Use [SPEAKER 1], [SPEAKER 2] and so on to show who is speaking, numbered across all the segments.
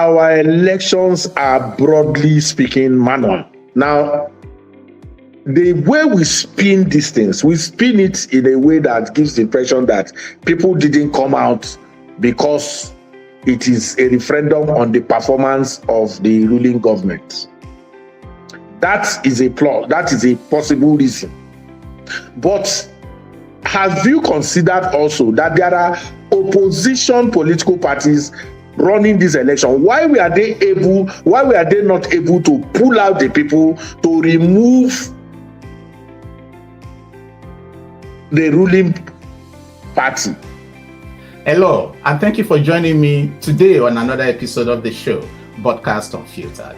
[SPEAKER 1] our elections are, broadly speaking, manual. Now, the way we spin these things, we spin it in a way that gives the impression that people didn't come out because it is a referendum on the performance of the ruling government. That is a plot, that is a possible reason. But have you considered also that there are opposition political parties running this election? Why were they not able to pull out the people to remove the ruling party?
[SPEAKER 2] Hello, and thank you for joining me today on another episode of the show, Broadcast Unfiltered.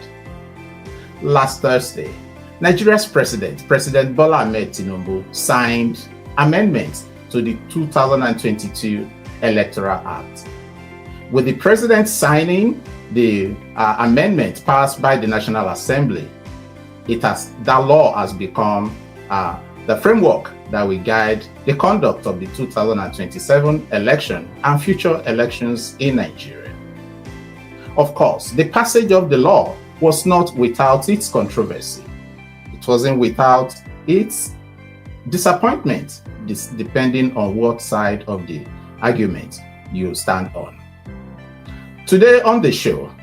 [SPEAKER 2] Last Thursday, Nigeria's President Bola Ahmed Tinubu, signed amendments to the 2022 Electoral Act. With the president signing the amendment passed by the National Assembly, that law has become the framework that will guide the conduct of the 2027 election and future elections in Nigeria. Of course, the passage of the law was not without its controversy. It wasn't without its disappointment, depending on what side of the argument you stand on. Today on the show,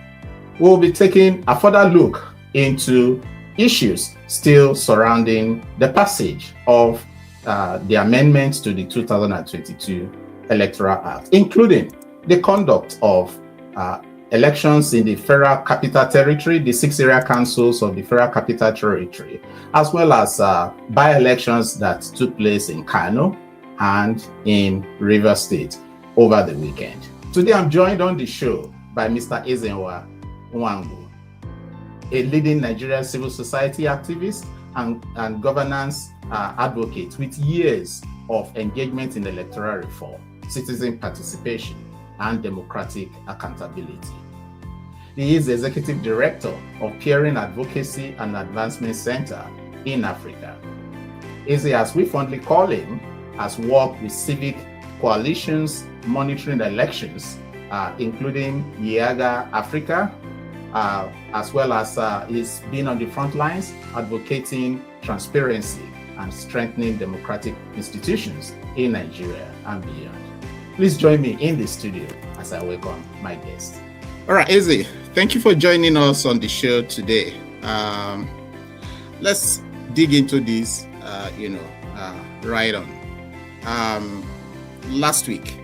[SPEAKER 2] we'll be taking a further look into issues still surrounding the passage of the amendments to the 2022 Electoral Act, including the conduct of elections in the Federal Capital Territory, the 6 area councils of the Federal Capital Territory, as well as by-elections that took place in Kano and in Rivers State over the weekend. Today I'm joined on the show by Mr. Ezenwa Nwangwu, a leading Nigerian civil society activist and governance advocate with years of engagement in electoral reform, citizen participation, and democratic accountability. He is the Executive Director of PAACA Advocacy and Advancement Center in Africa. Eze, as we fondly call him, has worked with civic coalitions monitoring elections, including IAGA Africa, as well as he's been on the front lines advocating transparency and strengthening democratic institutions in Nigeria and beyond. Please join me in the studio as I welcome my guest. All right, Eze, thank you for joining us on the show today. Let's dig into this, right on. Last week,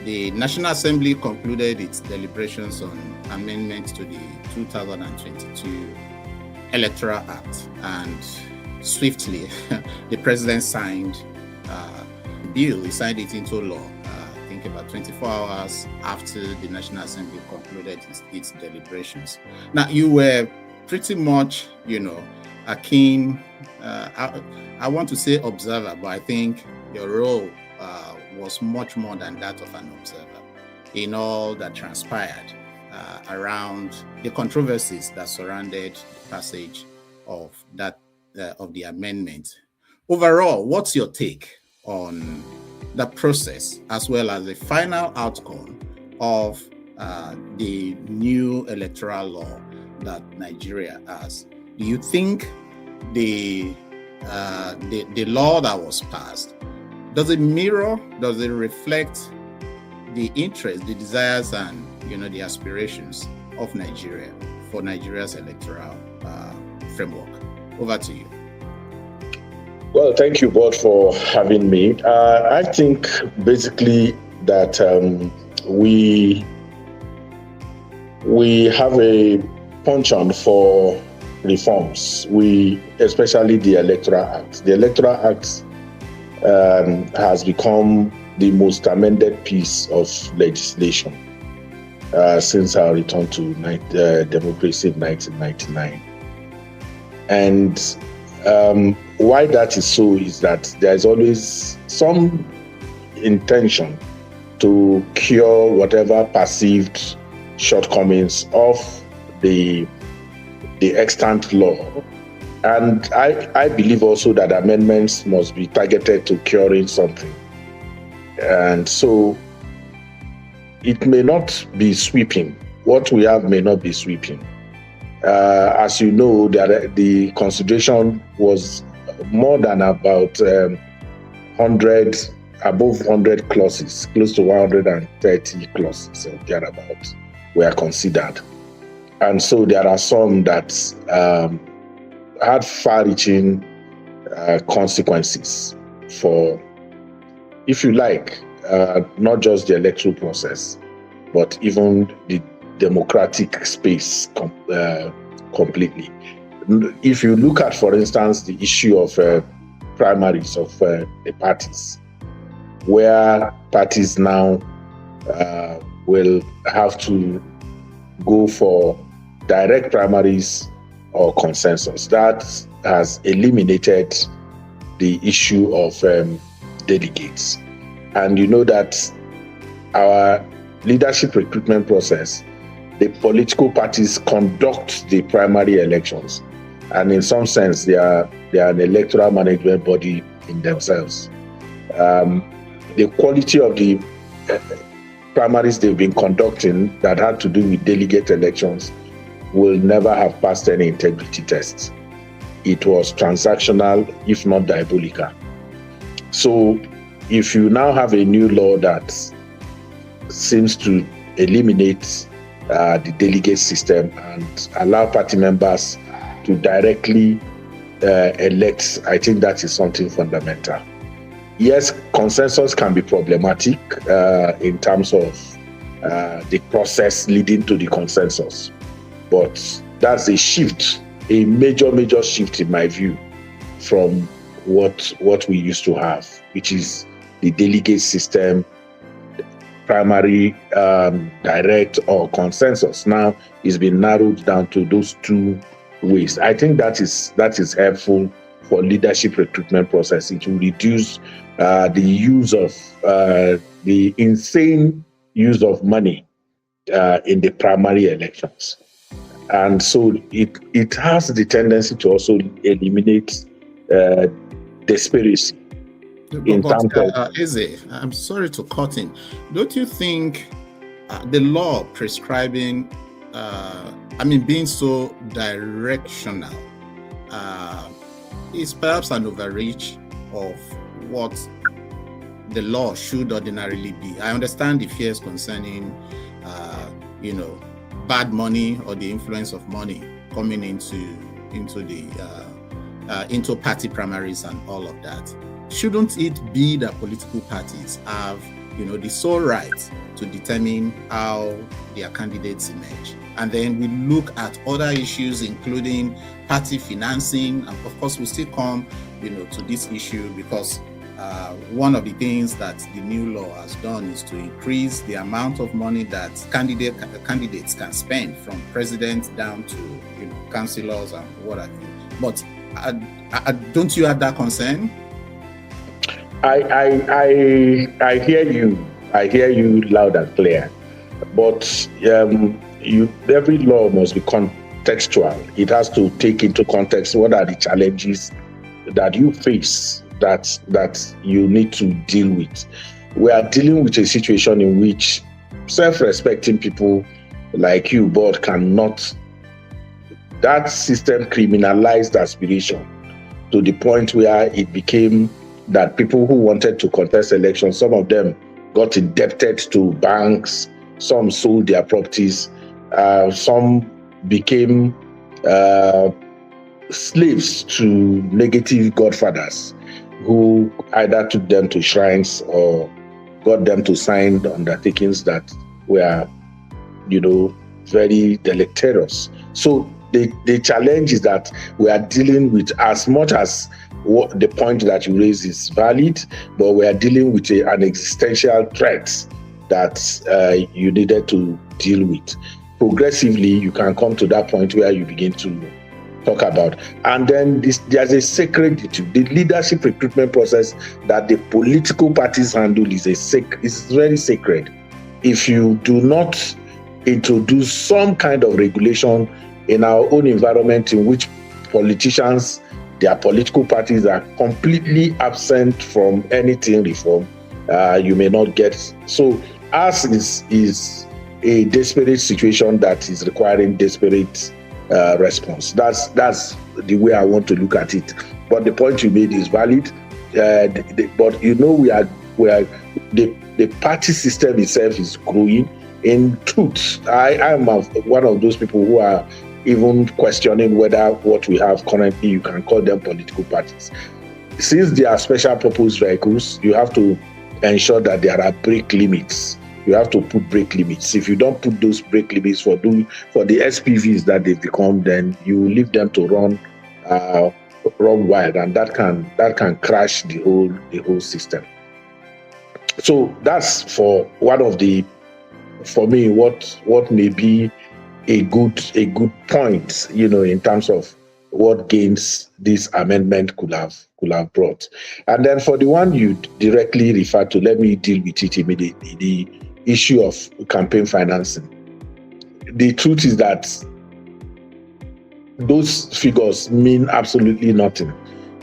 [SPEAKER 2] the National Assembly concluded its deliberations on amendments to the 2022 Electoral Act, and swiftly, the president signed the bill. He signed it into law, I think about 24 hours after the National Assembly concluded its deliberations. Now, you were pretty much, a keen, I want to say observer, but I think your role was much more than that of an observer in all that transpired around the controversies that surrounded the passage of the amendment. Overall, what's your take on the process as well as the final outcome of the new electoral law that Nigeria has? Do you think the law that was passed, does it reflect the interests, the desires, and the aspirations of Nigeria for Nigeria's electoral framework? Over to you.
[SPEAKER 1] Well, thank you both for having me. I think basically that we have a penchant for reforms. Especially the Electoral Act. The Electoral Act has become the most amended piece of legislation since our return to democracy in 1999. And why that is so is that there's always some intention to cure whatever perceived shortcomings of the extant law. And I believe also that amendments must be targeted to curing something. And so it may not be sweeping, what we have may not be sweeping. As you know, the consideration was more than about 100, above 100 clauses, close to 130 clauses or thereabouts were considered. And so there are some that had far-reaching consequences for, if you like, not just the electoral process, but even the democratic space completely. If you look at, for instance, the issue of primaries of the parties, where parties now will have to go for direct primaries or consensus, that has eliminated the issue of delegates. And you know that our leadership recruitment process, the political parties conduct the primary elections, and in some sense they are an electoral management body in themselves. The quality of the primaries they've been conducting that had to do with delegate elections will never have passed any integrity tests. It was transactional, if not diabolical. So if you now have a new law that seems to eliminate the delegate system and allow party members to directly elect, I think that is something fundamental. Yes, consensus can be problematic in terms of the process leading to the consensus, but that's a shift, a major shift in my view from what we used to have, which is the delegate system, primary, direct, or consensus. Now it's been narrowed down to those two ways. I think that is helpful for leadership recruitment process. It will reduce the use of the insane use of money in the primary elections, and so it has the tendency to also eliminate desperation.
[SPEAKER 2] Eze, I'm sorry to cut in. Don't you think the law prescribing, being so directional, is perhaps an overreach of what the law should ordinarily be? I understand the fears concerning, bad money or the influence of money coming into party primaries and all of that. Shouldn't it be that political parties have, the sole right to determine how their candidates emerge? And then we look at other issues, including party financing. And of course, we still come, to this issue because one of the things that the new law has done is to increase the amount of money that candidates can spend, from president down to, councillors and what have you. But don't you have that concern?
[SPEAKER 1] I hear you. I hear you loud and clear. But every law must be contextual. It has to take into context what are the challenges that you face that you need to deal with. We are dealing with a situation in which self-respecting people like you, but cannot. That system criminalized aspiration to the point where it became that people who wanted to contest elections, some of them got indebted to banks, some sold their properties, some became slaves to negative godfathers who either took them to shrines or got them to sign undertakings that were, very deleterious. So the challenge is that we are dealing with, as much as what the point that you raise is valid, but we are dealing with an existential threat that you needed to deal with. Progressively, you can come to that point where you begin to talk about. And then there's a sacred duty. The leadership recruitment process that the political parties handle is very sacred. If you do not introduce some kind of regulation in our own environment in which politicians, their political parties are completely absent from anything reform, you may not get. So ours is a desperate situation that is requiring desperate response. That's the way I want to look at it. But the point you made is valid. But you know, we are the party system itself is growing. In truth, I am one of those people who are even questioning whether what we have currently, you can call them political parties. Since they are special purpose vehicles, you have to ensure that there are break limits. You have to put break limits. If you don't put those break limits for the SPVs that they've become, then you leave them to run wild, and that can crash the whole system. So that's for me what may be a good point, you know, in terms of what gains this amendment could have brought. And then for the one you directly referred to, let me deal with it immediately. The issue of campaign financing. The truth is that those figures mean absolutely nothing,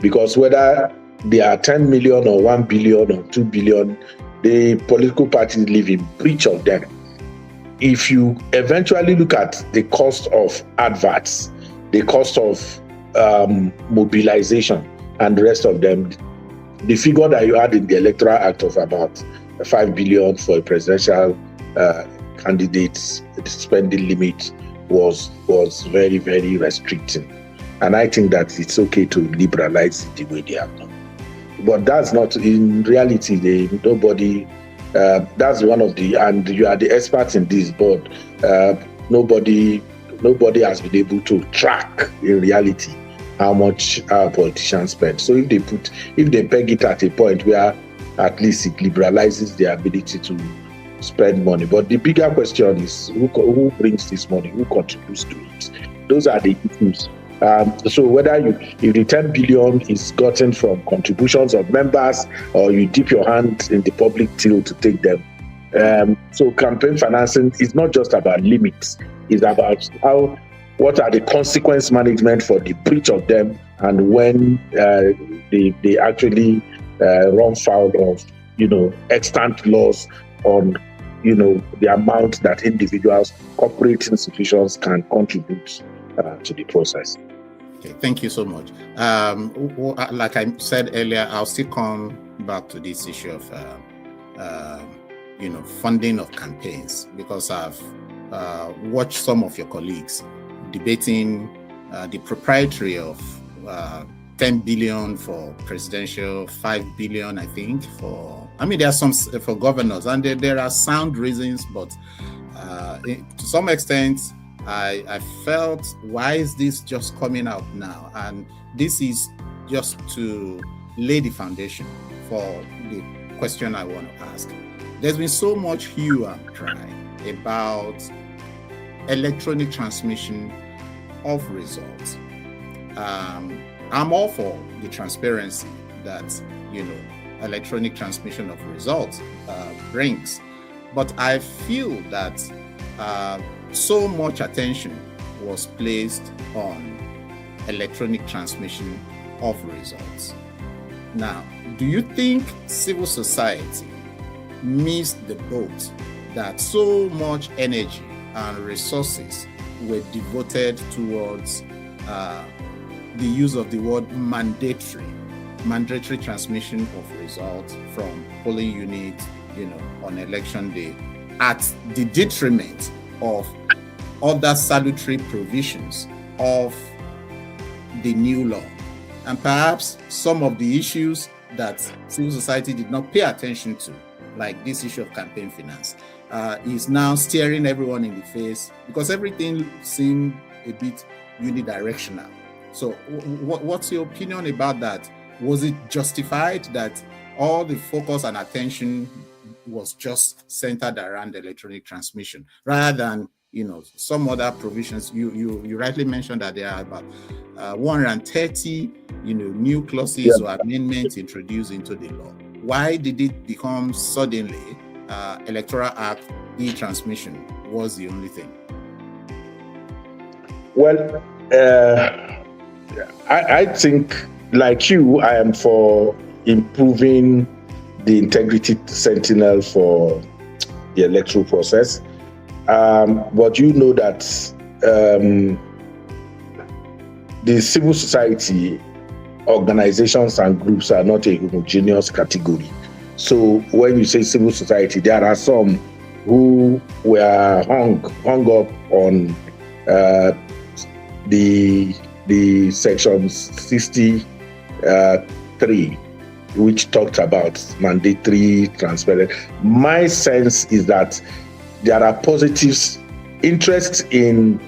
[SPEAKER 1] because whether they are 10 million or 1 billion or 2 billion, the political parties live in breach of them. If you eventually look at the cost of adverts, the cost of mobilization and the rest of them, the figure that you had in the Electoral Act of about 5 billion for a presidential candidate's spending limit was very, very restricting. And I think that it's okay to liberalize it the way they have done. But that's not, in reality, nobody, that's one of the, and you are the experts in this board, nobody has been able to track in reality how much our politicians spend. So if they peg it at a point where at least it liberalizes their ability to spend money. But the bigger question is who brings this money, who contributes to it? Those are the issues. So whether if the 10 billion is gotten from contributions of members, or you dip your hand in the public till to take them. So campaign financing is not just about limits, it's about what are the consequence management for the breach of them, and when they actually run foul of, you know, extant laws on, you know, the amount that individuals, corporate institutions can contribute to the process.
[SPEAKER 2] Okay, thank you so much. Like I said earlier, I'll still come back to this issue of funding of campaigns, because I've watched some of your colleagues debating the proprietary of 10 billion for presidential, 5 billion, I think, there are some for governors, and there are sound reasons, but to some extent, I felt, why is this just coming out now? And this is just to lay the foundation for the question I want to ask. There's been so much hue and cry about electronic transmission of results. I'm all for the transparency that, you know, electronic transmission of results brings, but I feel that so much attention was placed on electronic transmission of results. Now, do you think civil society missed the boat that so much energy and resources were devoted towards the use of the word mandatory transmission of results from polling units, you know, on election day, at the detriment of other salutary provisions of the new law? And perhaps some of the issues that civil society did not pay attention to, like this issue of campaign finance, is now staring everyone in the face, because everything seemed a bit unidirectional. So what's your opinion about that? Was it justified that all the focus and attention was just centered around electronic transmission, rather than, you know, some other provisions? You rightly mentioned that there are about 130, you know, new clauses or amendments introduced into the law. Why did it become suddenly Electoral Act e-transmission was the only thing?
[SPEAKER 1] Well, I think, like you, I am for improving the integrity sentinel for the electoral process. But you know that the civil society organizations and groups are not a homogeneous category. So when you say civil society, there are some who were hung up on the section 63, which talked about mandatory transparent. My sense is that there are positives, interest in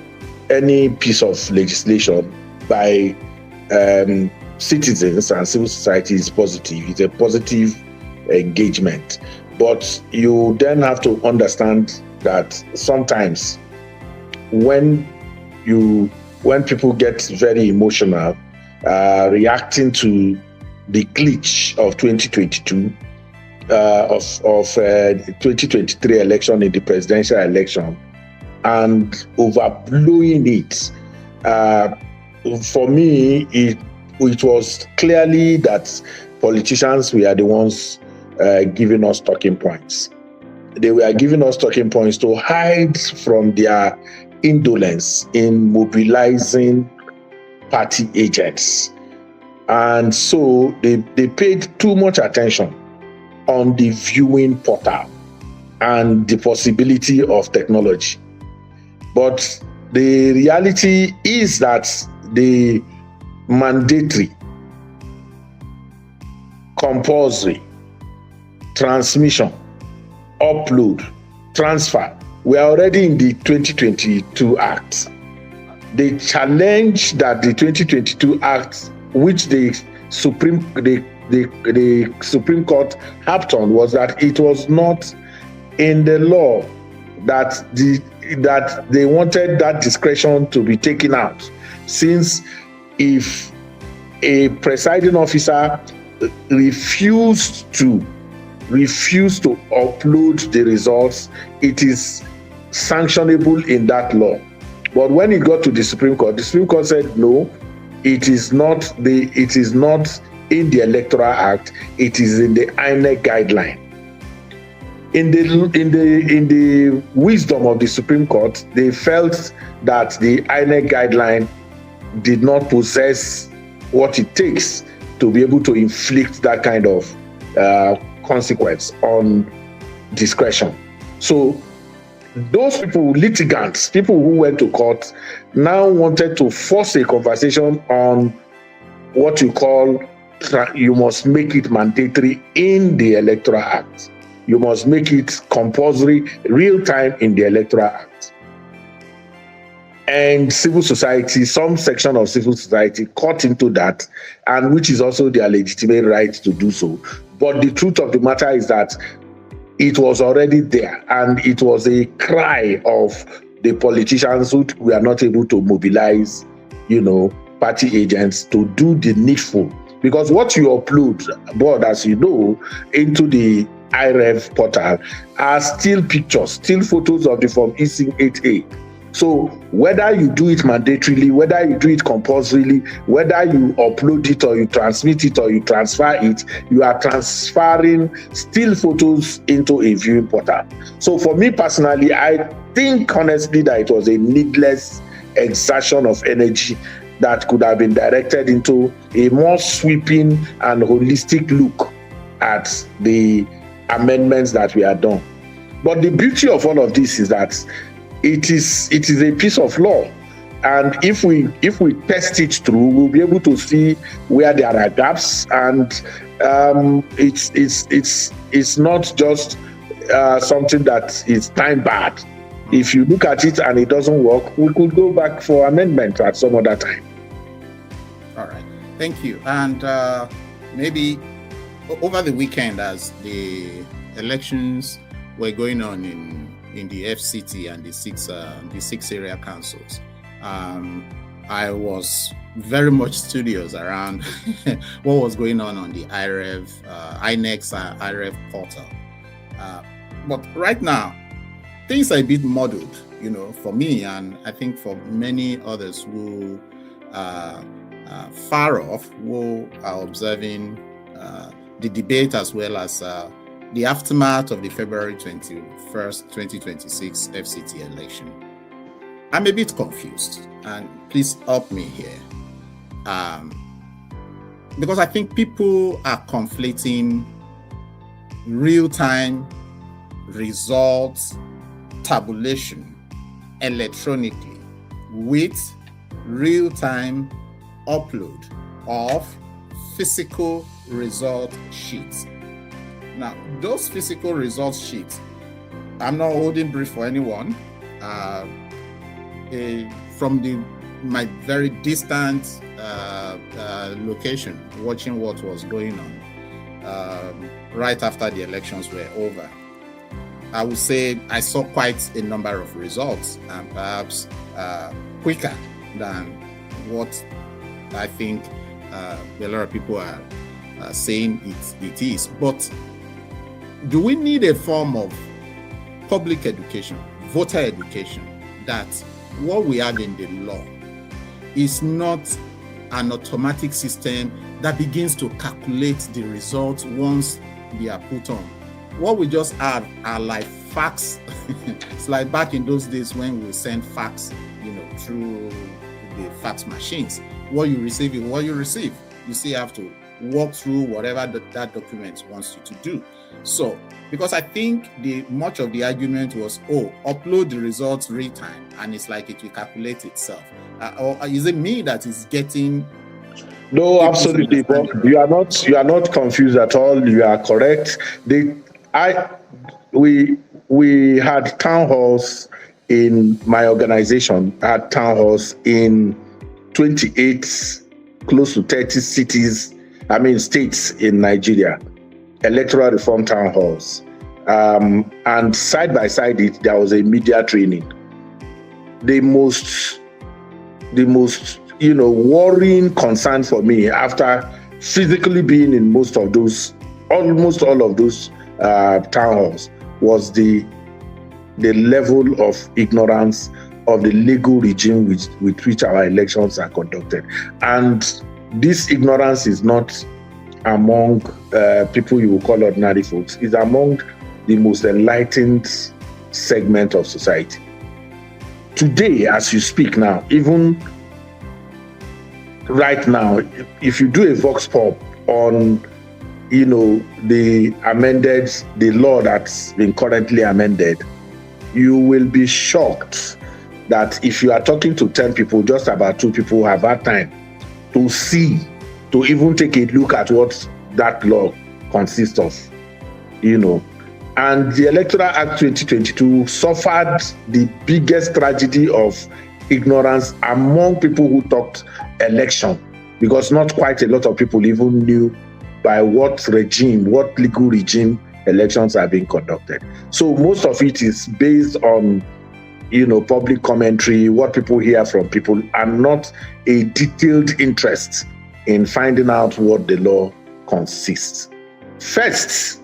[SPEAKER 1] any piece of legislation by citizens and civil society is positive. It's a positive engagement. But you then have to understand that sometimes when people get very emotional, reacting to the glitch of 2022, of 2023 election in the presidential election, and overblowing it, for me, it was clearly that politicians were the ones giving us talking points. They were giving us talking points to hide from their indolence in mobilizing party agents. And so they paid too much attention on the viewing portal and the possibility of technology. But the reality is that the mandatory, compulsory, transmission, upload, transfer, we are already in the 2022 Act. The challenge that the 2022 Act, which the Supreme Court harped on, was that it was not in the law that they wanted that discretion to be taken out. Since if a presiding officer refused to upload the results, it is sanctionable in that law. But when it got to the Supreme Court said no, it is not in the Electoral Act, it is in the INEC guideline. In the wisdom of the Supreme Court, they felt that the INEC guideline did not possess what it takes to be able to inflict that kind of consequence on discretion. So those people, litigants, people who went to court, now wanted to force a conversation on what you call, you must make it mandatory in the Electoral Act. You must make it compulsory, real time in the Electoral Act. And civil society, some section of civil society caught into that, and which is also their legitimate right to do so. But the truth of the matter is that it was already there, and it was a cry of the politicians who were not able to mobilize, party agents to do the needful. Because what you upload, board, as you know, into the IREV portal are still pictures, still photos of the Form E-Sync 8A. So whether you do it mandatorily, whether you do it compulsorily, whether you upload it or you transmit it or you transfer it, you are transferring still photos into a viewing portal. So for me personally, I think honestly that it was a needless exertion of energy that could have been directed into a more sweeping and holistic look at the amendments that we had done. But the beauty of all of this is that it is a piece of law, and if we test it through, we'll be able to see where there are gaps, and it's not just something that is time barred. If you look at it and it doesn't work, we could go back for amendment at some other time.
[SPEAKER 2] All right, thank you. And maybe over the weekend, as the elections were going on in the FCT and the six area councils, I was very much studious around what was going on the INEC's IREV portal. But right now, things are a bit muddled, for me, and I think for many others who are far off, who are observing the debate as well as the aftermath of the February 21st, 2026 FCT election. I'm a bit confused, and please help me here. Because I think people are conflating real-time results tabulation electronically with real-time upload of physical result sheets. Now, those physical results sheets, I'm not holding brief for anyone. From my very distant location, watching what was going on right after the elections were over, I would say I saw quite a number of results, and perhaps quicker than what I think a lot of people are saying it is. But do we need a form of public education, voter education, that what we have in the law is not an automatic system that begins to calculate the results once they are put on? What we just have are like fax. It's like back in those days when we send fax, through the fax machines. What you receive is what you receive. You still have to walk through whatever that document wants you to do. So, because I think much of the argument was, upload the results real time, and it's like it will calculate itself. Or is it me that is getting?
[SPEAKER 1] No, absolutely. But you are not confused at all. You are correct. We had town halls in my organization. Had town halls in 28, close to 30 states in Nigeria. Electoral reform town halls, and side by side there was a media training. The most worrying concern for me, after physically being in almost all of those town halls, was the level of ignorance of the legal regime with which our elections are conducted. And this ignorance is not among people you will call ordinary folks. It's among the most enlightened segment of society. Today, as you speak now, even right now, if you do a vox pop on the law that's been currently amended, you will be shocked that if you are talking to 10 people, just about 2 people have had time to even take a look at what that law consists of, And the Electoral Act 2022 suffered the biggest tragedy of ignorance among people who talked election, because not quite a lot of people even knew by what legal regime elections are being conducted. So most of it is based on, public commentary, what people hear from people, and not a detailed interest in finding out what the law consists. First,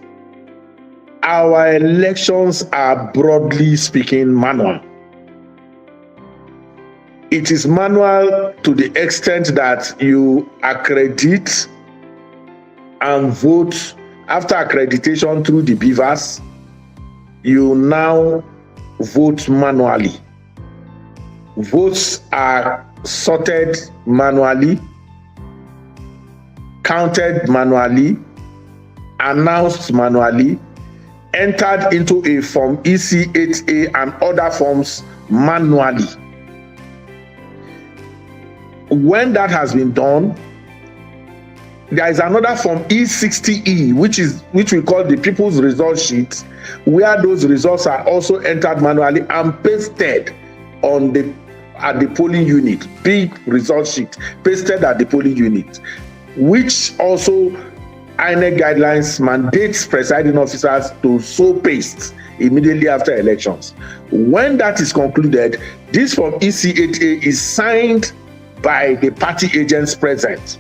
[SPEAKER 1] our elections are, broadly speaking, manual. It is manual to the extent that you accredit and vote. After accreditation through the beavers, you now vote manually. Votes are sorted manually, counted manually, announced manually, entered into a form EC8A and other forms manually. When that has been done, there is another form E60E, which we call the People's Result Sheet, where those results are also entered manually and pasted at the polling unit. Big result sheet pasted at the polling unit, which also INEC guidelines mandates presiding officers to so paste immediately after elections. When that is concluded, this form EC8A is signed by the party agents present,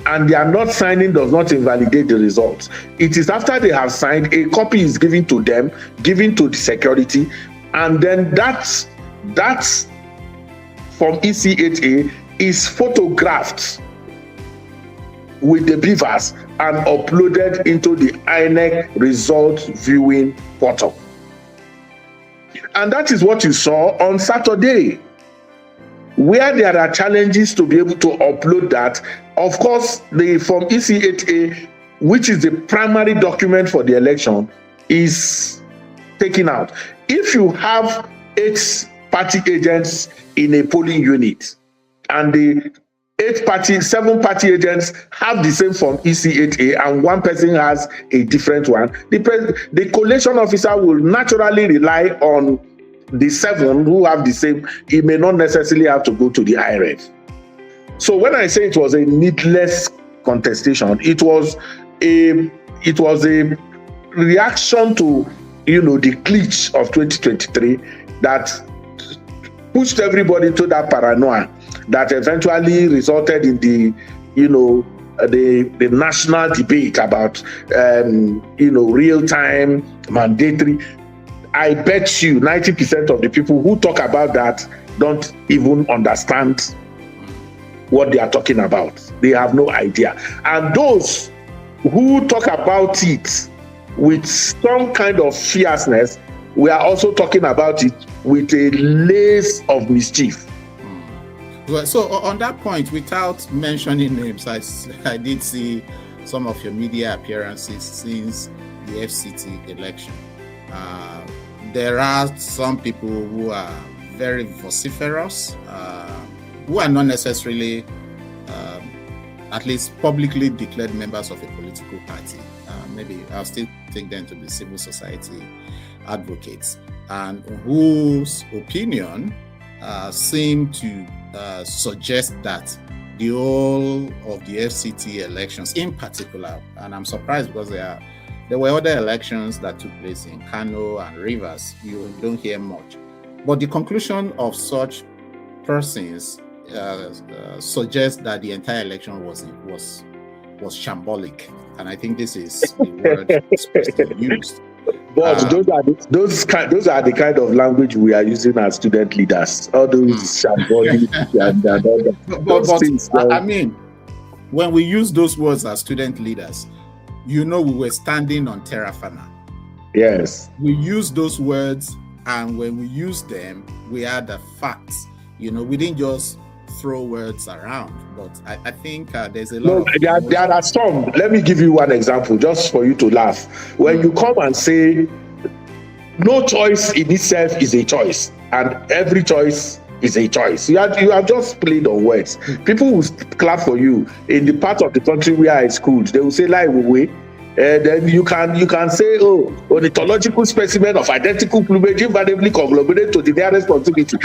[SPEAKER 1] and their not signing does not invalidate the results. It is after they have signed, a copy is given to them, given to the security, and then that form EC8A is photographed with the beavers and uploaded into the INEC result viewing portal. And that is what you saw on Saturday, where there are challenges to be able to upload that. Of course, the Form EC8A, which is the primary document for the election, is taken out. If you have 8 party agents in a polling unit and the 7 party agents have the same Form EC8A and one person has a different one, the collation officer will naturally rely on the 7 who have the same. He may not necessarily have to go to the IRF. So when I say it was a needless contestation, it was a reaction to the glitch of 2023 that pushed everybody to that paranoia that eventually resulted in the national debate about real-time mandatory. I bet you 90% of the people who talk about that don't even understand what they are talking about. They have no idea. And those who talk about it with some kind of fierceness, we are also talking about it with a lace of mischief.
[SPEAKER 2] Well, so on that point, without mentioning names, I did see some of your media appearances since the FCT election. There are some people who are very vociferous, who are not necessarily, at least publicly declared members of a political party. Maybe I'll still take them to be civil society advocates, and whose opinion seem to suggest that the whole of the FCT elections in particular, and I'm surprised because there were other elections that took place in Kano and Rivers, you don't hear much. But the conclusion of such persons suggests that the entire election was shambolic. And I think this is the word especially used.
[SPEAKER 1] But those are the kind of language we are using as student leaders. All those shambolic and all those things.
[SPEAKER 2] I mean, when we use those words as student leaders, we were standing on terra firma.
[SPEAKER 1] Yes.
[SPEAKER 2] We use those words, and when we use them, we are the facts. We didn't just throw words around. But I think there's a lot.
[SPEAKER 1] No, there are some. Let me give you one example, just for you to laugh. When you come and say, no choice in itself is a choice, and every choice is a choice. You have just played on words. People will clap for you. In the part of the country where I schooled, they will say, "Lie away." Then you can say, ornithological specimen of identical plumage invariably conglomerate to the nearest proximity.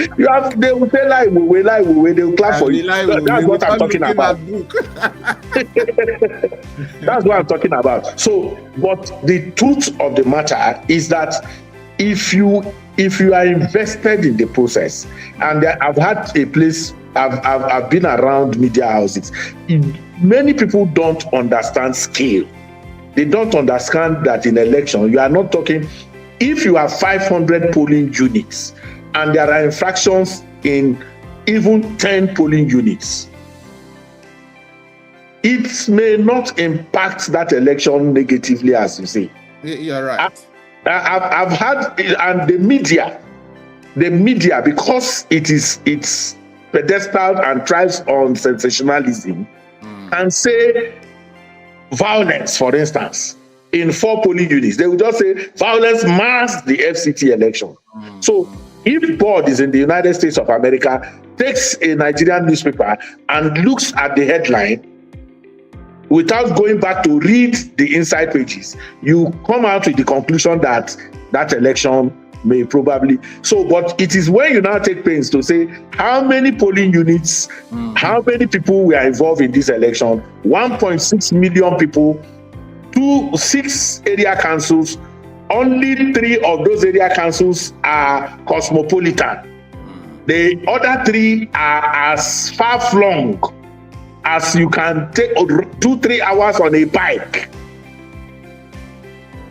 [SPEAKER 1] They will say, "Lie away." They will clap for you. That's what I'm talking about. That's what I'm talking about. So, but the truth of the matter is that if you are invested in the process, and I've had a place, I've been around media houses, many people don't understand scale. They don't understand that in election, you are not talking, if you have 500 polling units and there are infractions in even 10 polling units, it may not impact that election negatively, as you say.
[SPEAKER 2] You're right.
[SPEAKER 1] I've had, and the media, because it's pedestal and thrives on sensationalism, and say violence, for instance, in 4 polling units, they will just say violence masked the FCT election. So if board is in the United States of America, takes a Nigerian newspaper and looks at the headline without going back to read the inside pages, you come out with the conclusion that that election may probably. So, but it is when you now take pains to say how many polling units, how many people were involved in this election, 1.6 million people, 6 area councils, only 3 of those area councils are cosmopolitan. The other 3 are as far-flung as you can take 2-3 hours on a bike,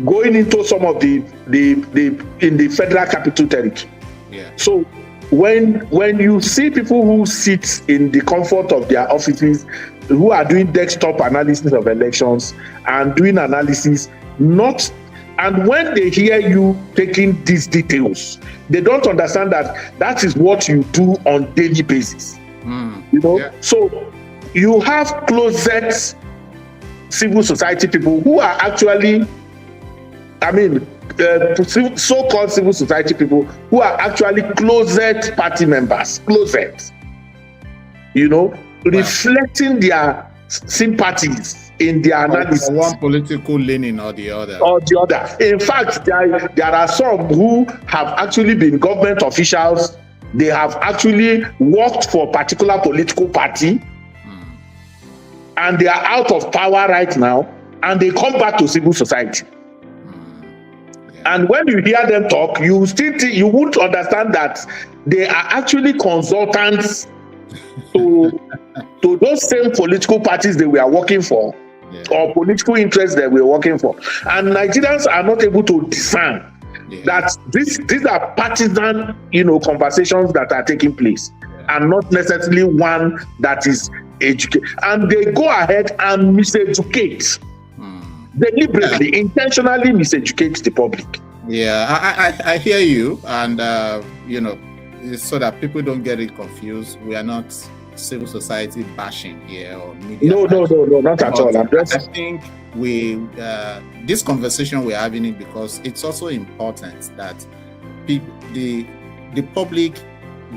[SPEAKER 1] going into some of the in the Federal Capital Territory.
[SPEAKER 2] Yeah.
[SPEAKER 1] So when you see people who sit in the comfort of their offices who are doing desktop analysis of elections and doing analysis, and when they hear you taking these details, they don't understand that that is what you do on daily basis. So you have closet civil society people who are actually, so-called civil society people who are actually closet party members, reflecting their sympathies in their analysis.
[SPEAKER 2] One political leaning or the other.
[SPEAKER 1] In fact, there are some who have actually been government officials. They have actually worked for a particular political party, and they are out of power right now, and they come back to civil society. And when you hear them talk, you won't understand that they are actually consultants to those same political parties they were working for, or political interests that we were working for. And Nigerians are not able to discern that these are partisan, conversations that are taking place, and not necessarily one that is educated. And they go ahead and miseducate. Deliberately, intentionally miseducate the public.
[SPEAKER 2] I hear you, and so that people don't get it confused, we are not civil society bashing here or media.
[SPEAKER 1] No, not at all.
[SPEAKER 2] I think this conversation we're having it because it's also important that the public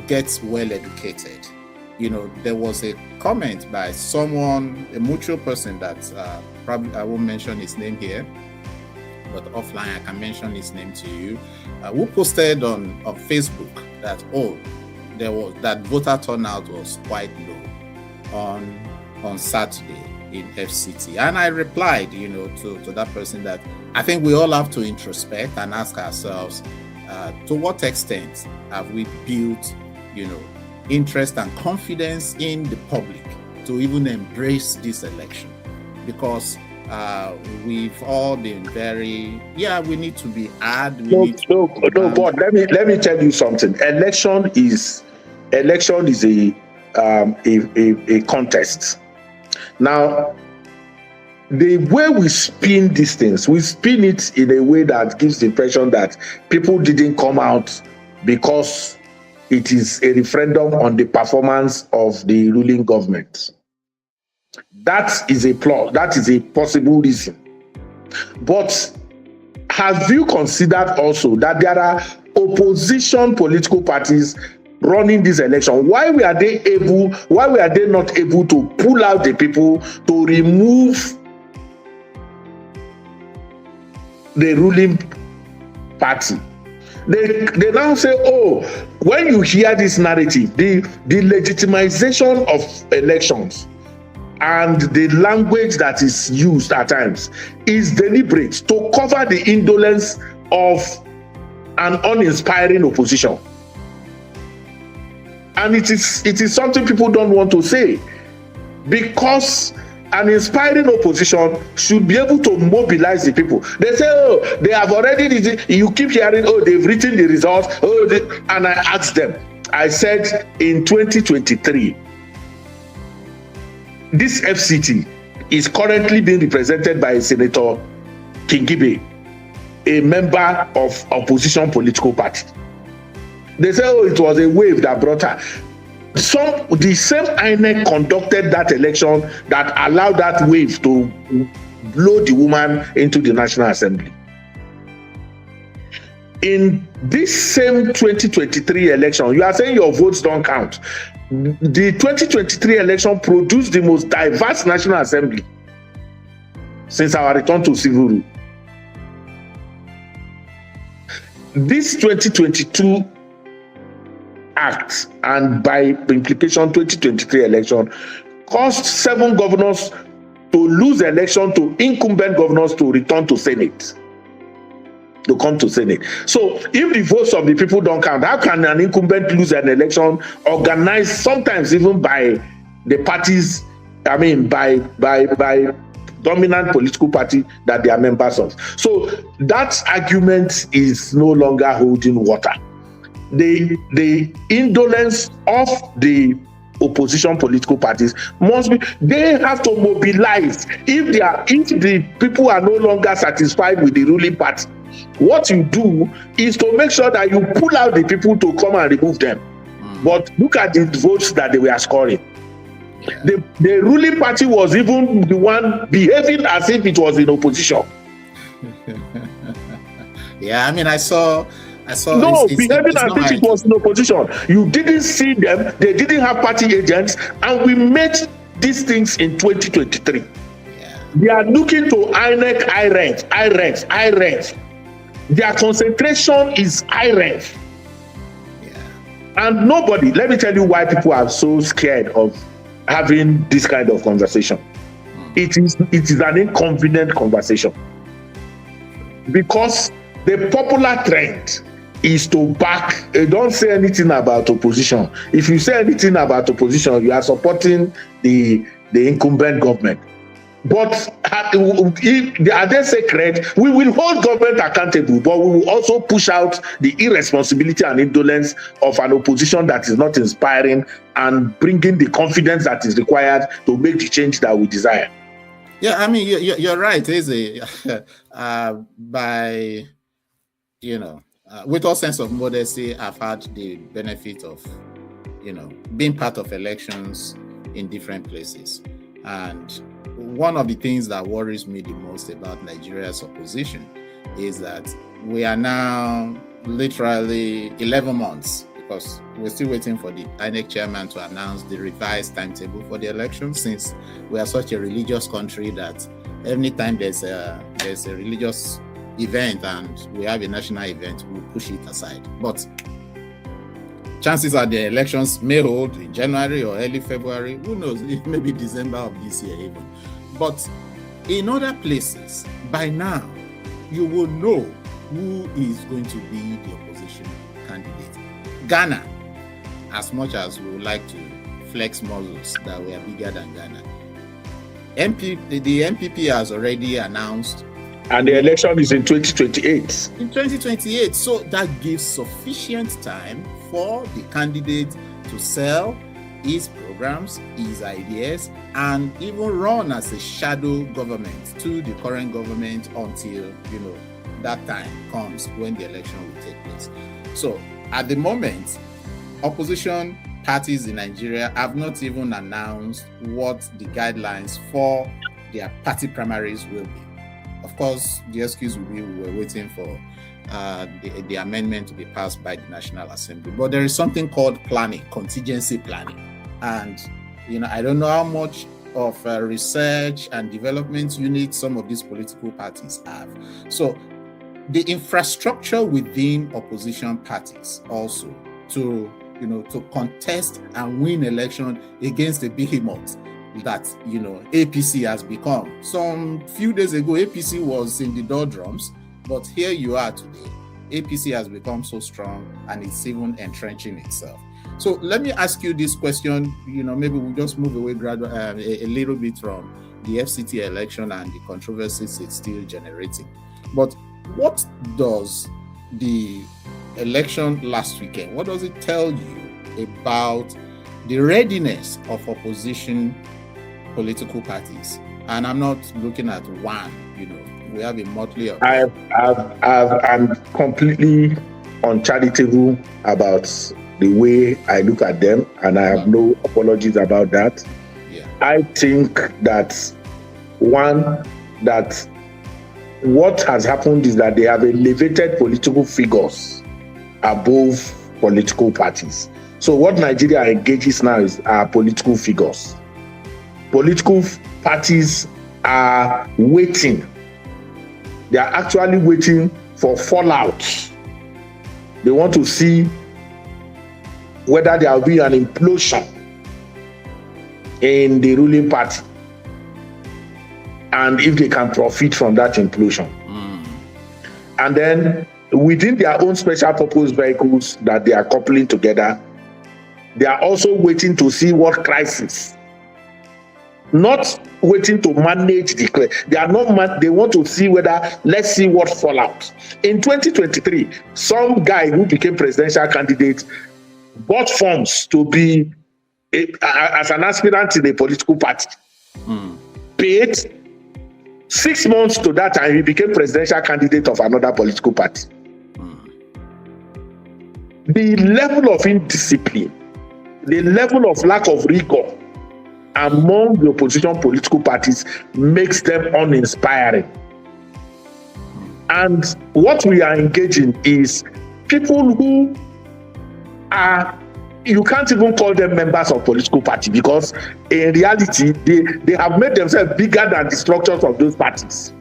[SPEAKER 2] gets well educated. There was a comment by someone, a mutual person that probably I won't mention his name here, but offline I can mention his name to you, who posted on Facebook that that voter turnout was quite low on Saturday in FCT. And I replied, to that person that I think we all have to introspect and ask ourselves, to what extent have we built, interest and confidence in the public to even embrace this election? Because we've all been very, we need to be hard.
[SPEAKER 1] But let me tell you something. Election is a contest. Now, the way we spin these things, we spin it in a way that gives the impression that people didn't come out because it is a referendum on the performance of the ruling government. That is a plot. That is a possible reason. But have you considered also that there are opposition political parties running this election? Why were they not able to pull out the people to remove the ruling party? They now say, when you hear this narrative, the legitimization of elections and the language that is used at times is deliberate to cover the indolence of an uninspiring opposition. And it is something people don't want to say, because an inspiring opposition should be able to mobilize the people. They say, they have already, you keep hearing, they've written the results, and I asked them, I said, in 2023, this FCT is currently being represented by Senator Kingibe, a member of opposition political party. They say, it was a wave that brought her. The same INEC conducted that election that allowed that wave to blow the woman into the National Assembly. In this same 2023 election, you are saying your votes don't count. The 2023 election produced the most diverse National Assembly since our return to civil rule. This 2022 Act, and by implication 2023 election, caused 7 governors to lose election to incumbent governors to return to Senate. To come to Senate. So if the votes of the people don't count, how can an incumbent lose an election organized sometimes even by the parties, by dominant political party that they are members of? So that argument is no longer holding water. The indolence of the opposition political parties they have to mobilize. If the people are no longer satisfied with the ruling party, what you do is to make sure that you pull out the people to come and remove them. But look at the votes that they were scoring. The ruling party was even the one behaving as if it was in opposition.
[SPEAKER 2] Yeah, I mean, I saw.
[SPEAKER 1] No, behaving as if it was in opposition. You didn't see them. They didn't have party agents, and we made these things in 2023.
[SPEAKER 2] Yeah.
[SPEAKER 1] They are looking to INEC, I rent. Their concentration is I rent. And nobody, let me tell you why people are so scared of having this kind of conversation. It is an inconvenient conversation. Because the popular trend is to back, don't say anything about opposition. If you say anything about opposition, you are supporting the incumbent government. But are they sacred? We will hold government accountable, but we will also push out the irresponsibility and indolence of an opposition that is not inspiring and bringing the confidence that is required to make the change that we desire.
[SPEAKER 2] Yeah, I mean, you're right, Eze. With all sense of modesty, I've had the benefit of, being part of elections in different places. And one of the things that worries me the most about Nigeria's opposition is that we are now literally 11 months, because we're still waiting for the INEC chairman to announce the revised timetable for the election, since we are such a religious country that anytime there's a religious event and we have a national event, we'll push it aside. But chances are the elections may hold in January or early February. Who knows? It may be December of this year even. But in other places, by now, you will know who is going to be the opposition candidate. Ghana, as much as we would like to flex muscles that we are bigger than Ghana, the MPP has already announced.
[SPEAKER 1] And the election is in 2028.
[SPEAKER 2] In 2028. So that gives sufficient time for the candidate to sell his programs, his ideas, and even run as a shadow government to the current government until, that time comes when the election will take place. So at the moment, opposition parties in Nigeria have not even announced what the guidelines for their party primaries will be. Of course, the excuse will be we were waiting for the amendment to be passed by the National Assembly. But there is something called planning, contingency planning. And, I don't know how much of research and development unit some of these political parties have. So the infrastructure within opposition parties also to contest and win election against the behemoth that APC has become. Some few days ago, APC was in the doldrums, but here you are today. APC has become so strong and it's even entrenching itself. So let me ask you this question. Maybe we'll just move away a little bit from the FCT election and the controversies it's still generating. But what does the election last weekend, what does it tell you about the readiness of opposition political parties? And I'm not looking at one, we have a motley of.
[SPEAKER 1] I'm completely uncharitable about the way I look at them, and I have no apologies about that.
[SPEAKER 2] Yeah.
[SPEAKER 1] I think that what has happened is that they have elevated political figures above political parties. So what Nigeria engages now is our political figures. Political parties are waiting. They are actually waiting for fallout. They want to see whether there will be an implosion in the ruling party, and if they can profit from that implosion. And then within their own special purpose vehicles that they are coupling together, they are also waiting to see what crisis, not waiting to manage the crisis. They want to see let's see what fallout. In 2023, some guy who became presidential candidate bought funds to be as an aspirant in a political party, paid 6 months to that time, he became presidential candidate of another political party. The level of indiscipline, the level of lack of rigor among the opposition political parties makes them uninspiring. And what we are engaging is people who are, you can't even call them members of political party, because in reality, they have made themselves bigger than the structures of those parties.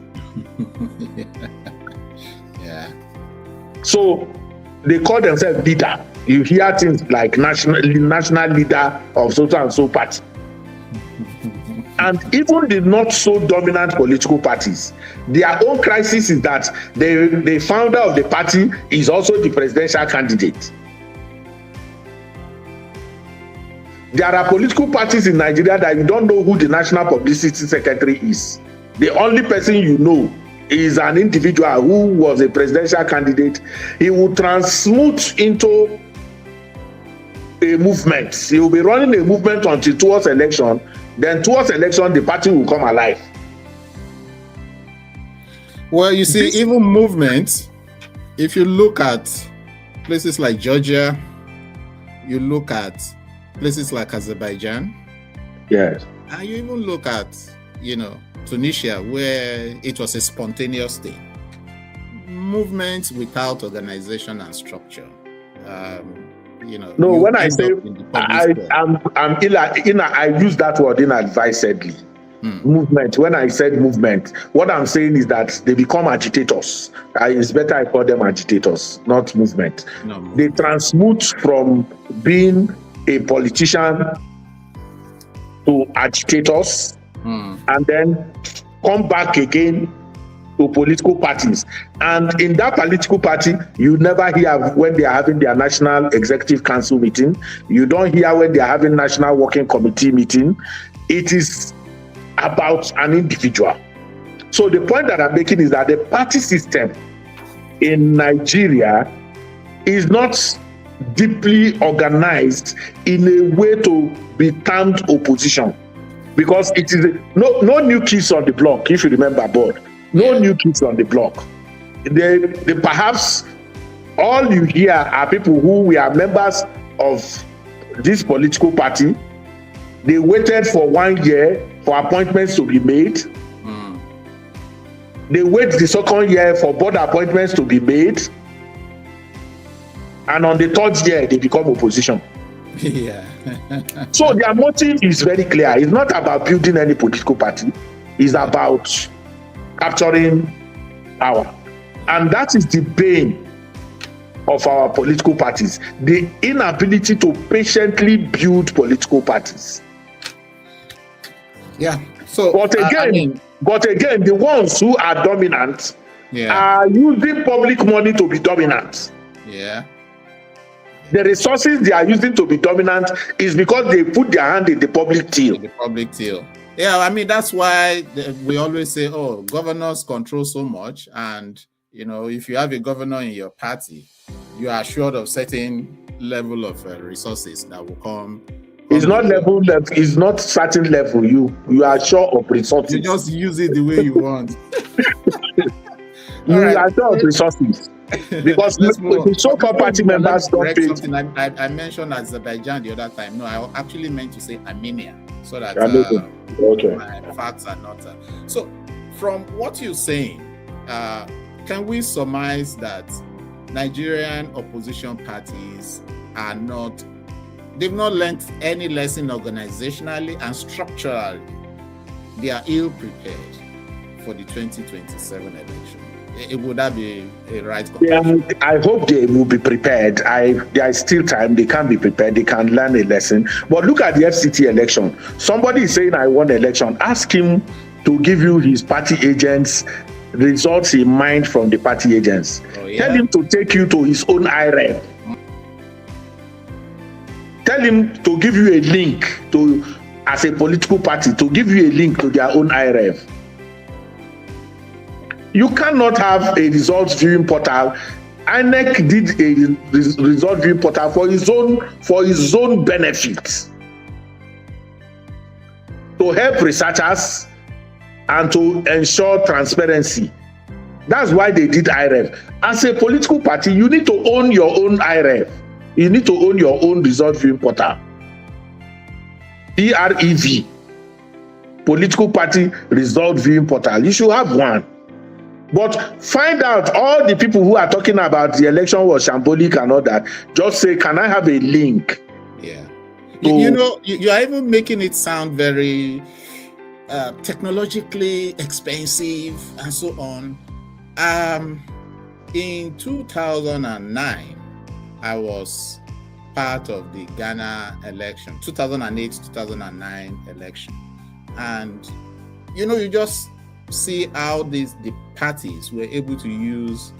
[SPEAKER 2] Yeah.
[SPEAKER 1] So they call themselves leader. You hear things like national leader of so and so party. And even the not so dominant political parties, their own crisis is that the founder of the party is also the presidential candidate. There are political parties in Nigeria that you don't know who the national publicity secretary is. The only person you know is an individual who was a presidential candidate. He will transmute into a movement. He will be running a movement until towards election. Then towards election, the party will come alive.
[SPEAKER 2] Well, you see, even movements, if you look at places like Georgia, you look at places like Azerbaijan.
[SPEAKER 1] Yes.
[SPEAKER 2] And you even look at, Tunisia, where it was a spontaneous thing. Movements without organization and structure.
[SPEAKER 1] No, when I say I use that word inadvisedly. Movement. When I said movement, what I'm saying is that they become agitators. It's better I call them agitators, not movement.
[SPEAKER 2] No.
[SPEAKER 1] They transmute from being a politician to agitators, and then come back again to political parties. And in that political party, you never hear when they are having their National Executive Council meeting. You don't hear when they are having National Working Committee meeting. It is about an individual. So the point that I'm making is that the party system in Nigeria is not deeply organized in a way to be termed opposition, because it is no new kids on the block, if you remember, Board. No new kids on the block. They perhaps all you hear are people who were members of this political party. They waited for 1 year for appointments to be made. They wait the second year for board appointments to be made. And on the third year, they become opposition.
[SPEAKER 2] Yeah.
[SPEAKER 1] So their motive is very clear. It's not about building any political party. It's about capturing power. And that is the bane of our political parties. The inability to patiently build political parties.
[SPEAKER 2] Yeah. So,
[SPEAKER 1] but again, the ones who are dominant are using public money to be dominant.
[SPEAKER 2] Yeah.
[SPEAKER 1] The resources they are using to be dominant is because they put their hand in the public till.
[SPEAKER 2] Yeah, I mean, that's why we always say, oh, governors control so much. And, if you have a governor in your party, you are assured of certain level of resources that will come.
[SPEAKER 1] It's not level, it's not certain level. You are sure of resources.
[SPEAKER 2] You just use it the way you want.
[SPEAKER 1] You are sure of resources. Because the so-called party members don't pay.
[SPEAKER 2] I mentioned Azerbaijan the other time. No, I actually meant to say Armenia, so that my facts are not. So, from what you're saying, can we surmise that Nigerian opposition parties they've not learned any lesson organizationally and structurally? They are ill prepared for the 2027 election. Would that be a right conclusion?
[SPEAKER 1] I hope they will be prepared. There is still time. They can be prepared. They can learn a lesson. But look at the FCT election. Somebody is saying, I won election. Ask him to give you his party agents' results in mind from the party agents. Tell him to take you to his own IREV. Tell him to give you a link as a political party, to give you a link to their own IREV. You cannot have a results viewing portal. INEC did a result viewing portal for his own benefit. to help researchers and to ensure transparency. That's why they did IREV. As a political party, you need to own your own IREV. You need to own your own result viewing portal. PREV, political party result viewing portal. You should have one. But find out all the people who are talking about the election was shambolic and all that. Just say, can I have a link?
[SPEAKER 2] Yeah. You are even making it sound very technologically expensive and so on. In 2009, I was part of the Ghana election, 2008-2009 election. And, you just see how the parties were able to use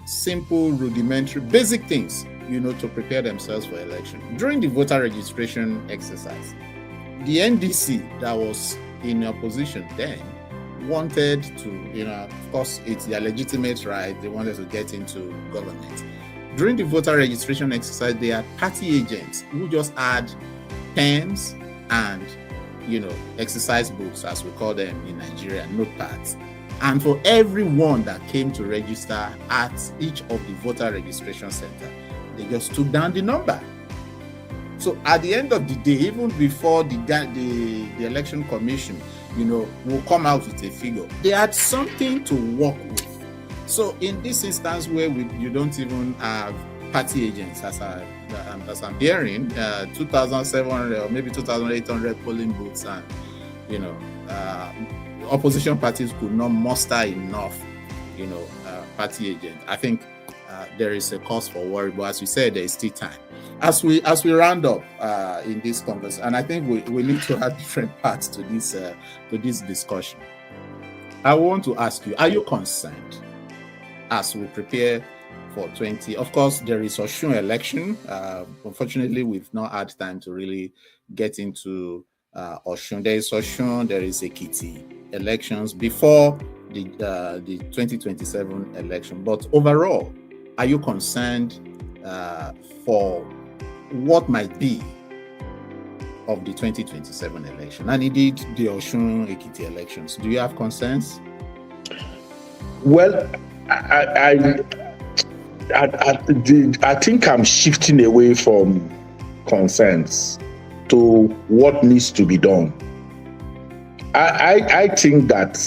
[SPEAKER 2] simple, rudimentary, basic things, to prepare themselves for election. During the voter registration exercise, the NDC that was in opposition then wanted to, of course, it's their legitimate right. They wanted to get into government. During the voter registration exercise, they had party agents who just had pens and, exercise books, as we call them in Nigeria, notepads. And for everyone that came to register at each of the voter registration center, they just took down the number. So at the end of the day, even before the election commission, will come out with a figure, they had something to work with. So in this instance where you don't even have party agents, as I'm hearing, 2,700 or maybe 2,800 polling booths, and opposition parties could not muster enough, party agents. I think there is a cause for worry, but as you said, there is still time. As we round up in this conversation, and I think we need to have different parts to this discussion. I want to ask you: are you concerned as we prepare for 20? Of course, there is Osun election. Unfortunately, we've not had time to really get into Osun. There is Osun. There is Ekiti elections before the 2027 election. But overall, are you concerned for what might be of the 2027 election, and indeed the Osun Ekiti elections? Do you have concerns?
[SPEAKER 1] Well, I think I'm shifting away from concerns to what needs to be done. I think that,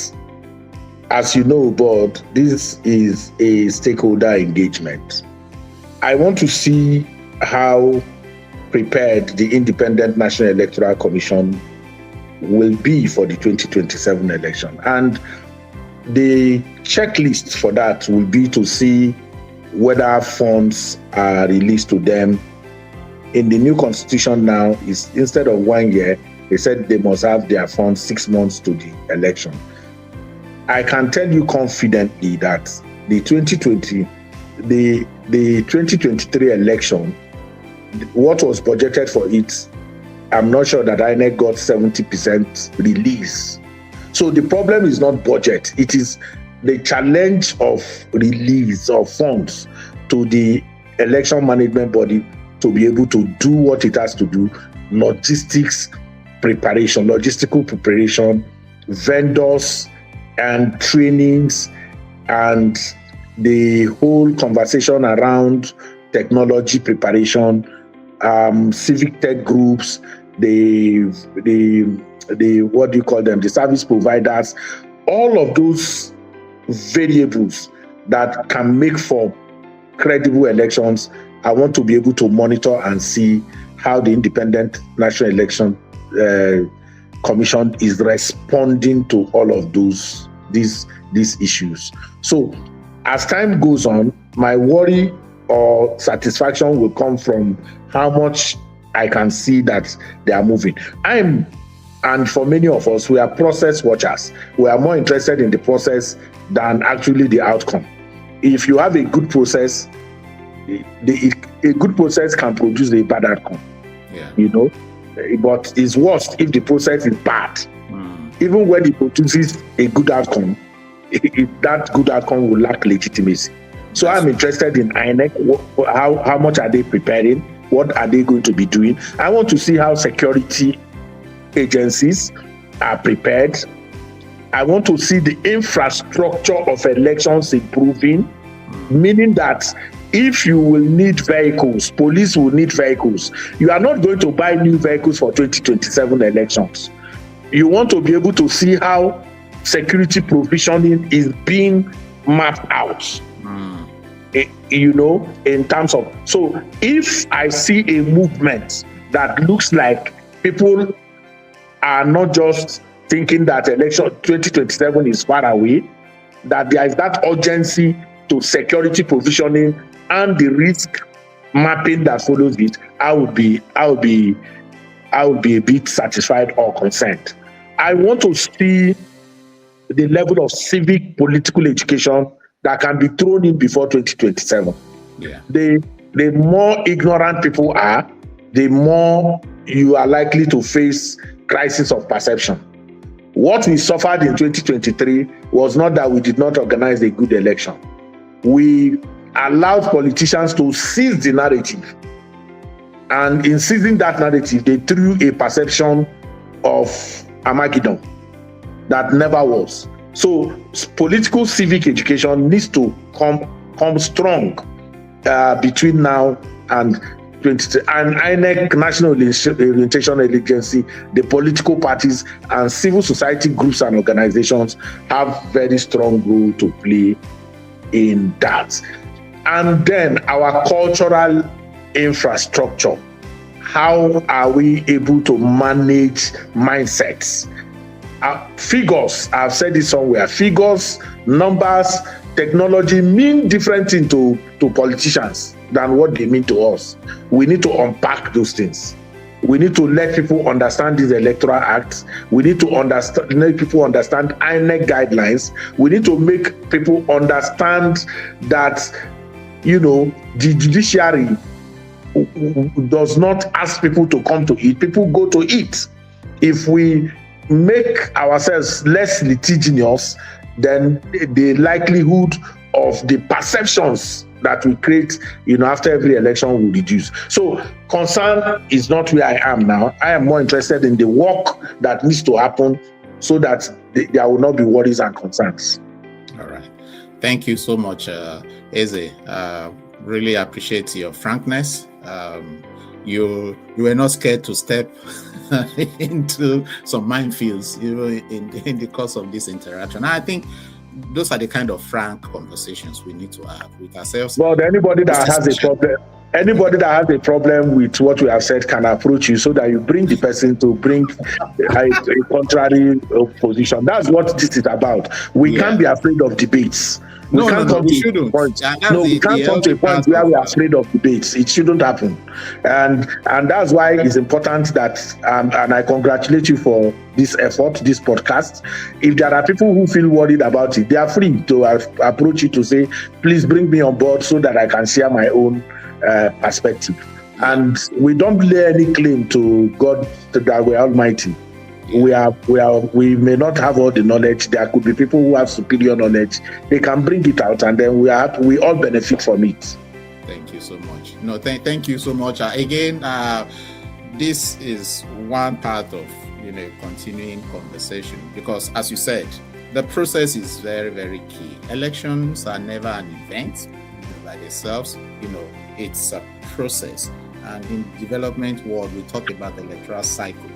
[SPEAKER 1] as you know, Board, this is a stakeholder engagement. I want to see how prepared the Independent National Electoral Commission will be for the 2027 election. And the checklist for that will be to see whether funds are released to them. In the new constitution now, is instead of 1 year, they said they must have their funds 6 months to the election. I can tell you confidently that the 2023 election, what was budgeted for it, I'm not sure that INEC got 70% release. So the problem is not budget, it is the challenge of release of funds to the election management body to be able to do what it has to do: logistical preparation, vendors and trainings, and the whole conversation around technology preparation, civic tech groups, the what do you call them, the service providers, all of those variables that can make for credible elections. I want to be able to monitor and see how the Independent National Election Commission is responding to all of these issues. So as time goes on, my worry or satisfaction will come from how much I can see that they are moving. And for many of us, we are process watchers. We are more interested in the process than actually the outcome. If you have a good process, a good process can produce a bad outcome. Yeah. But it's worse if the process is bad. Even when it produces a good outcome, that good outcome will lack legitimacy. So I'm interested in INEC. How much are they preparing? What are they going to be doing? I want to see how security agencies are prepared. I want to see the infrastructure of elections improving, meaning that if you will need vehicles, police will need vehicles. You are not going to buy new vehicles for 2027 elections. You want to be able to see how security provisioning is being mapped out. In terms of, so if I see a movement that looks like people are not just thinking that election 2027 is far away, that there is that urgency to security provisioning and the risk mapping that follows it, I would be a bit satisfied or concerned. I want to see the level of civic political education that can be thrown in before 2027.
[SPEAKER 2] Yeah.
[SPEAKER 1] The more ignorant people are, the more you are likely to face crisis of perception. What we suffered in 2023 was not that we did not organize a good election. We allowed politicians to seize the narrative. And in seizing that narrative, they threw a perception of Armageddon that never was. So political civic education needs to come strong between now and 2020. And INEC, National Orientation Agency, the political parties and civil society groups and organizations have very strong role to play in that. And then our cultural infrastructure. How are we able to manage mindsets? Figures, I've said it somewhere, figures, numbers, technology mean different things to politicians than what they mean to us. We need to unpack those things. We need to let people understand these electoral acts. We need to let people understand INEC guidelines. We need to make people understand that, the judiciary does not ask people to come to eat. People go to eat. If we make ourselves less litigious, then the likelihood of the perceptions that we create, after every election will reduce. So concern is not where I am now. I am more interested in the work that needs to happen so that there will not be worries and concerns.
[SPEAKER 2] All right. Thank you so much, Eze. Really appreciate your frankness. You were not scared to step into some minefields, in the course of this interaction. I think those are the kind of frank conversations we need to have with ourselves.
[SPEAKER 1] Well, anybody that has a problem with what we have said can approach you so that you bring the person to bring a contrary position. That's what this is about. We can't be afraid of debates. We can't come to a point where we are afraid of debates. It shouldn't happen. And that's why it's important that, and I congratulate you for this effort, this podcast. If there are people who feel worried about it, they are free to approach you to say, please bring me on board so that I can share my own perspective. And we don't lay any claim to God that we're almighty. We may not have all the knowledge. There could be people who have superior knowledge. They can bring it out, and then we all benefit from it.
[SPEAKER 2] Thank you so much. No, thank you so much. Again, this is one part of continuing conversation, because, as you said, the process is very, very key. Elections are never an event by themselves. It's a process. And in the development world, we talk about the electoral cycle.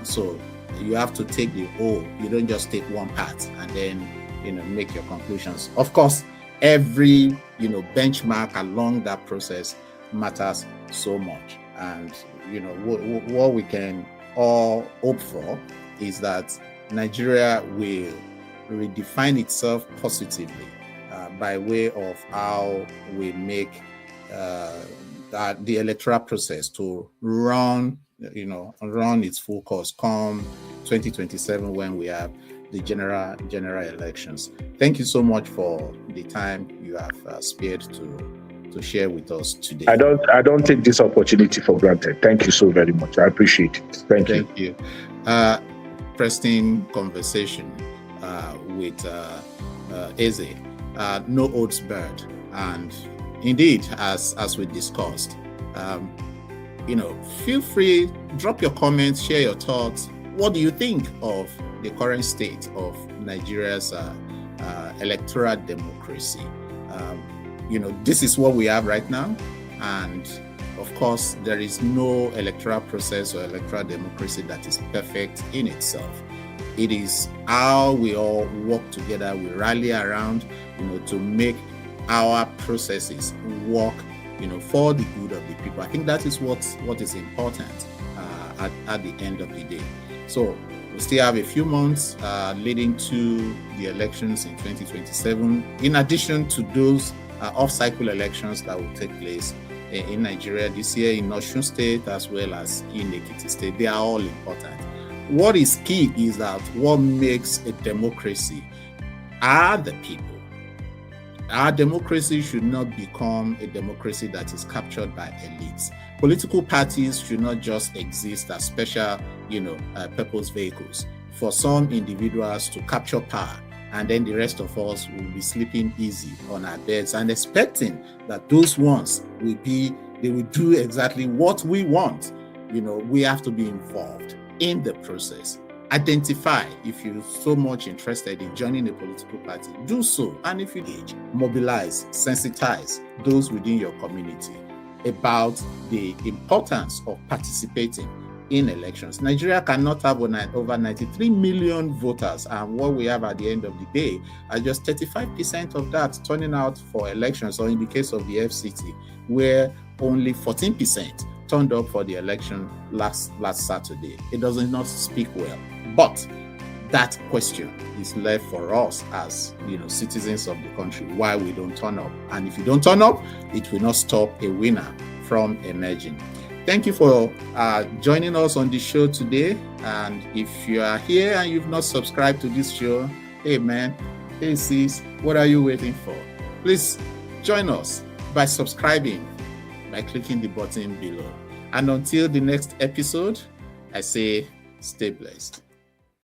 [SPEAKER 2] So you have to take the whole. You don't just take one part and then make your conclusions. Of course, every benchmark along that process matters so much. And what we can all hope for is that Nigeria will redefine itself positively by way of how we make the electoral process to run its full course come 2027 when we have the general elections. Thank you so much for the time you have spared to share with us today.
[SPEAKER 1] I don't take this opportunity for granted. Thank you so very much. I appreciate it. Thank you.
[SPEAKER 2] Interesting conversation with Eze. No holds barred, and indeed, as we discussed, feel free, drop your comments, share your thoughts. what do you think of the current state of Nigeria's electoral democracy? This is what we have right now, and of course, there is no electoral process or electoral democracy that is perfect in itself. It is how we all work together, we rally around, to make our processes work, for the good of the people. I think that is what is important at the end of the day. So we still have a few months leading to the elections in 2027, in addition to those off-cycle elections that will take place in Nigeria this year, in Osun State as well as in Ekiti State. They are all important. What is key is that what makes a democracy are the people. Our democracy should not become a democracy that is captured by elites. Political parties should not just exist as special, purpose vehicles for some individuals to capture power, and then the rest of us will be sleeping easy on our beds and expecting that those ones they will do exactly what we want. We have to be involved in the process. Identify if you're so much interested in joining a political party, do so. And if you engage, mobilize, sensitize those within your community about the importance of participating in elections. Nigeria cannot have over 93 million voters, and what we have at the end of the day are just 35% of that turning out for elections, or in the case of the FCT, where only 14% turned up for the election last Saturday. It does not speak well. But that question is left for us as citizens of the country, why we don't turn up. And if you don't turn up, it will not stop a winner from emerging. Thank you for joining us on the show today. And if you are here and you've not subscribed to this show, hey man, hey sis, what are you waiting for? Please join us by subscribing, by clicking the button below. And until the next episode, I say stay blessed.